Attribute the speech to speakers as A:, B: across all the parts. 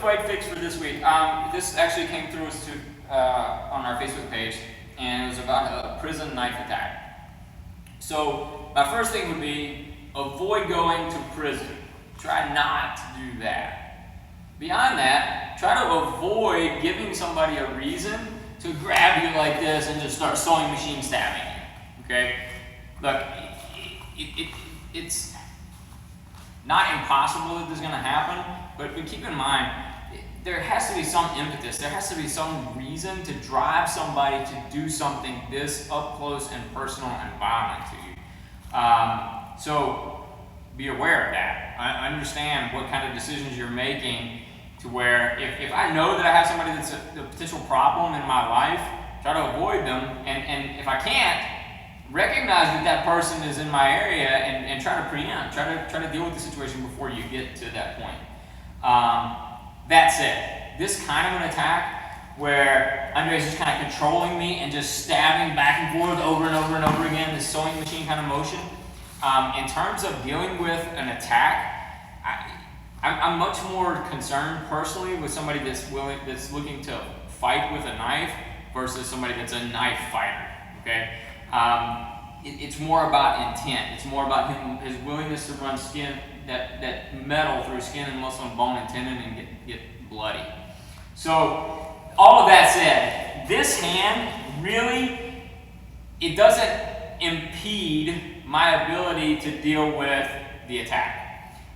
A: earthquake fix for this week. This actually came through us on our Facebook page, and it was about a prison knife attack. So my first thing would be avoid going to prison. Try not to do that. Beyond that, try to avoid giving somebody a reason to grab you like this and just start sewing machine stabbing you. Okay? Look, it's not impossible that this is going to happen, but keep in mind, there has to be some impetus, there has to be some reason to drive somebody to do something this up close and personal and violent to you. So be aware of that. I understand what kind of decisions you're making, to where if I know that I have somebody that's a potential problem in my life, try to avoid them, and if I can't, recognize that that person is in my area and try to preempt, try to deal with the situation before you get to that point. That said, this kind of an attack where Andre's just kind of controlling me and just stabbing back and forth over and over and over again, this sewing machine kind of motion, in terms of dealing with an attack, I'm much more concerned personally with somebody that's looking to fight with a knife versus somebody that's a knife fighter. Okay. It's more about intent. It's more about his willingness to run that metal through skin and muscle and bone and tendon and get bloody. So all of that said, this hand really, it doesn't impede my ability to deal with the attack.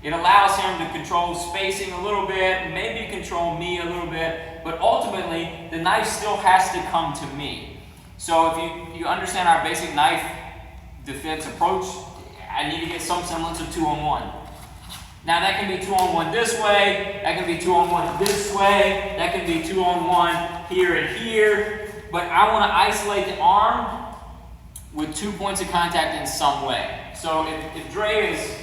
A: It allows him to control spacing a little bit, maybe control me a little bit, but ultimately the knife still has to come to me. So if you understand our basic knife defense approach, I need to get some semblance of 2-on-1. Now that can be 2-on-1 this way, that can be 2-on-1 this way, that can be 2-on-1 here and here, but I want to isolate the arm with 2 points of contact in some way. So if Dre is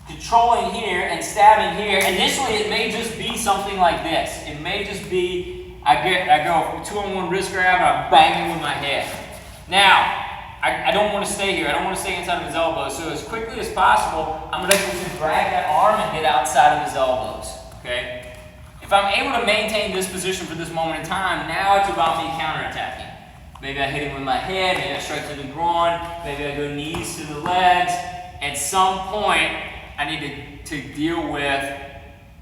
A: controlling here and stabbing here, initially it may just be something like this. It may just be I go 2-on-1 wrist grab and I bang him with my head. Now, I don't want to stay here. I don't want to stay inside of his elbows. So as quickly as possible, I'm going to drag that arm and get outside of his elbows. Okay? If I'm able to maintain this position for this moment in time, now it's about me counterattacking. Maybe I hit him with my head, maybe I strike to the groin, maybe I go knees to the legs. At some point, I need to deal with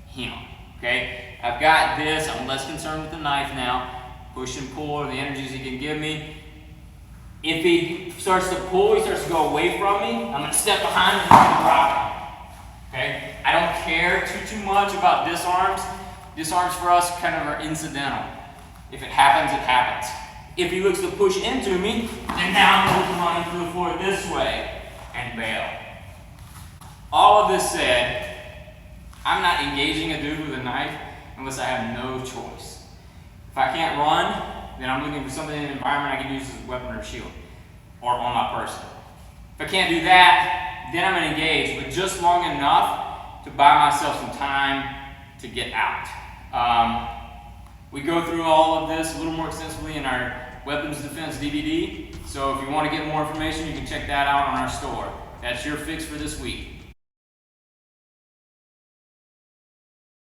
A: him. Okay? I've got this, I'm less concerned with the knife now. Push and pull are the energies he can give me. If he starts to pull, he starts to go away from me, I'm going to step behind him and try to drop him. Okay? I don't care too much about disarms. Disarms for us kind of are incidental. If it happens, it happens. If he looks to push into me, then now I'm looking on him through the floor this way and bail. All of this said, I'm not engaging a dude with a knife unless I have no choice. If I can't run, then I'm looking for something in the environment I can use as a weapon or shield, or on my person. If I can't do that, then I'm going to engage, but just long enough to buy myself some time to get out. We go through all of this a little more extensively in our Weapons Defense DVD, so if you want to get more information, you can check that out on our store. That's your fix for this week.